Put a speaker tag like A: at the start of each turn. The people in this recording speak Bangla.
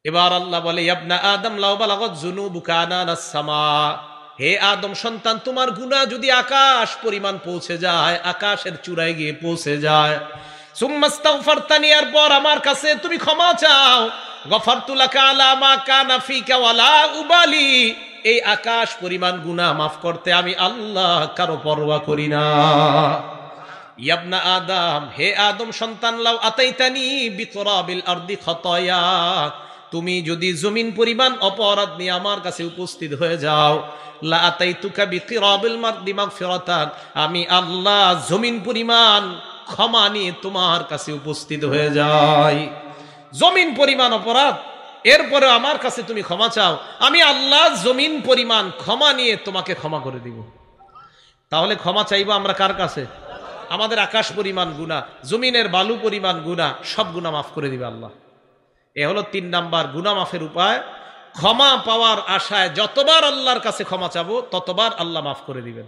A: এবার আল্লাহ বলে ইবনা আদম লাউ বালাগাত যুনুবুকা আনানাস সামা, হে আদম সন্তান, তোমার গুনাহ যদি আকাশ পরিমাণ পৌঁছে যায়, আকাশের চূড়ায় গিয়ে পৌঁছে যায়, সুম্মাস্তাগফারতানি, এর পর আমার কাছে তুমি ক্ষমা চাও, গফারতু লাকা আলা মা কানা ফিকা ওয়ালা উবালি, এই আকাশ পরিমাণ গুনাহ মাফ করতে আমি আল্লাহ কারো পরোয়া করি না। ইবনা আদম, হে আদম সন্তান, লাউ আতাইতানি বিতুরাবিল আরদি খাতায়া, তুমি যদি জমিন পরিমাণ অপরাধ নিয়ে আমার কাছে উপস্থিত হয়ে যাও, লা আতাইতুকা বিকিরাবিল মারদি মাগফিরাতান, আমি আল্লাহ জমিন পরিমাণ ক্ষমা নিয়ে তোমার কাছে উপস্থিত হয়ে যাই। জমিন পরিমাণ অপরাধ, এরপরে আমার কাছে তুমি ক্ষমা চাও, আমি আল্লাহ জমিন পরিমাণ ক্ষমা নিয়ে তোমাকে ক্ষমা করে দিব। তাহলে ক্ষমা চাইবো আমরা কার কাছে? আমাদের আকাশ পরিমাণ গুনাহ, জমিনের বালু পরিমাণ গুনাহ, সব গুনাহ মাফ করে দিবে আল্লাহ। এ হলো 3 নাম্বার গুনাহ মাফের উপায়। ক্ষমা পাওয়ার আশায় যতবার আল্লাহর কাছে ক্ষমা চাবো ততবার আল্লাহ মাফ করে দিবেন।